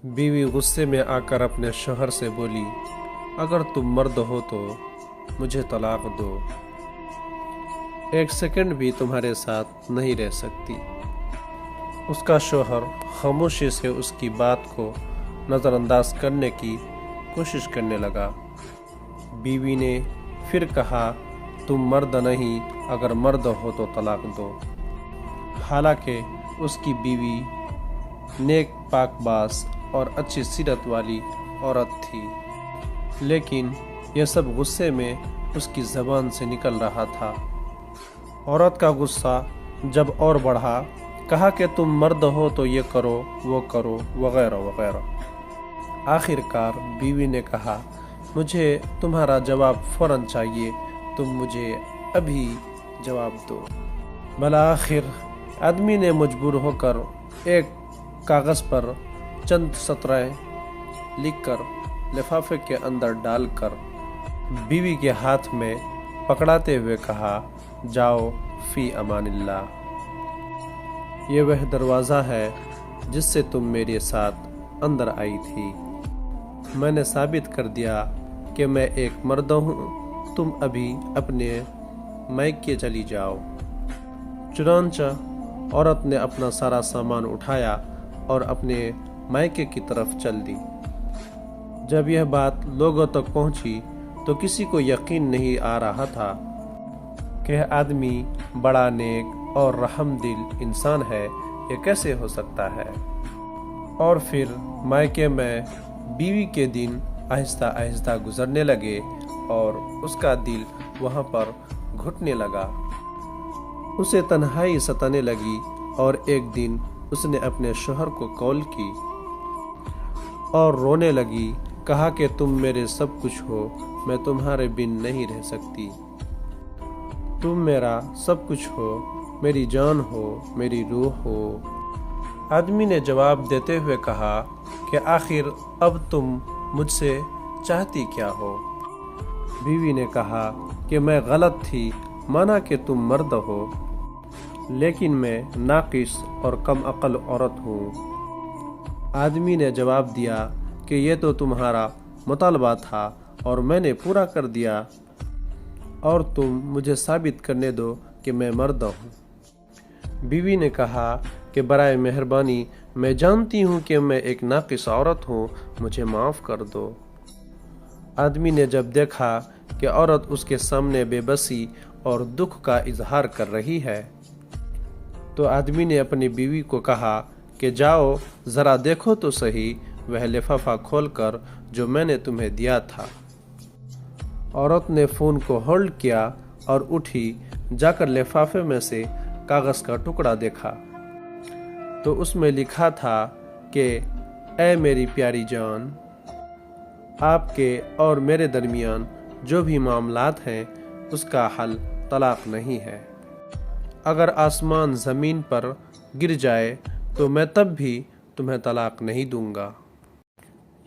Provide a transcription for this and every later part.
बीवी गुस्से में आकर अपने शौहर से बोली, अगर तुम मर्द हो तो मुझे तलाक दो, एक सेकंड भी तुम्हारे साथ नहीं रह सकती। उसका शौहर खामोशी से उसकी बात को नज़रअंदाज करने की कोशिश करने लगा। बीवी ने फिर कहा, तुम मर्द नहीं, अगर मर्द हो तो तलाक दो। हालांकि उसकी बीवी नेक पाकबाज और अच्छी सीरत वाली औरत थी, लेकिन यह सब गुस्से में उसकी ज़बान से निकल रहा था। औरत का गुस्सा जब और बढ़ा, कहा कि तुम मर्द हो तो ये करो, वो करो, वगैरह वगैरह। आखिरकार बीवी ने कहा, मुझे तुम्हारा जवाब फ़ौरन चाहिए, तुम मुझे अभी जवाब दो। भला आखिर आदमी ने मजबूर होकर एक कागज़ पर चंद सतरें लिखकर लिफाफे के अंदर डालकर बीवी के हाथ में पकड़ाते हुए कहा, जाओ फी अमानिल्लाह। ये वह दरवाज़ा है जिससे तुम मेरे साथ अंदर आई थी। मैंने साबित कर दिया कि मैं एक मर्द हूँ, तुम अभी अपने मायके चली जाओ। चुनांचा औरत ने अपना सारा सामान उठाया और अपने मायके की तरफ चल दी। जब यह बात लोगों तक पहुंची तो किसी को यकीन नहीं आ रहा था कि आदमी बड़ा नेक और रहमदिल इंसान है, ये कैसे हो सकता है। और फिर मायके में बीवी के दिन आहिस्ता आहिस्ता गुजरने लगे और उसका दिल वहाँ पर घुटने लगा। उसे तन्हाई सताने लगी और एक दिन उसने अपने शौहर को कॉल की और रोने लगी। कहा कि तुम मेरे सब कुछ हो, मैं तुम्हारे बिन नहीं रह सकती। तुम मेरा सब कुछ हो, मेरी जान हो, मेरी रूह हो। आदमी ने जवाब देते हुए कहा कि आखिर अब तुम मुझसे चाहती क्या हो। बीवी ने कहा कि मैं गलत थी, माना कि तुम मर्द हो, लेकिन मैं नाकिस और कम अक्ल औरत हूँ। आदमी ने जवाब दिया कि ये तो तुम्हारा मुतालबा था और मैंने पूरा कर दिया, और तुम मुझे साबित करने दो कि मैं मर्द हूँ। बीवी ने कहा कि बराए मेहरबानी, मैं जानती हूँ कि मैं एक नाकिस औरत हूँ, मुझे माफ़ कर दो। आदमी ने जब देखा कि औरत उसके सामने बेबसी और दुख का इजहार कर रही है, तो आदमी ने अपनी बीवी को कहा कि जाओ ज़रा देखो तो सही वह लिफाफा खोलकर जो मैंने तुम्हें दिया था। औरत ने फ़ोन को होल्ड किया और उठी, जाकर लिफाफे में से कागज़ का टुकड़ा देखा तो उसमें लिखा था कि ऐ मेरी प्यारी जान, आपके और मेरे दरमियान जो भी मामलात हैं उसका हल तलाक नहीं है। अगर आसमान ज़मीन पर गिर जाए तो मैं तब भी तुम्हें तलाक नहीं दूंगा।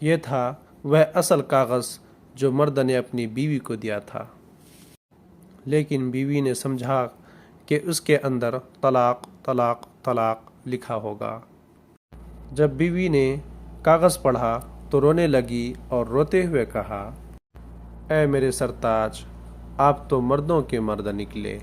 ये था वह असल कागज़ जो मर्द ने अपनी बीवी को दिया था, लेकिन बीवी ने समझा कि उसके अंदर तलाक तलाक तलाक लिखा होगा। जब बीवी ने कागज़ पढ़ा तो रोने लगी और रोते हुए कहा, ऐ मेरे सरताज, आप तो मर्दों के मर्द निकले।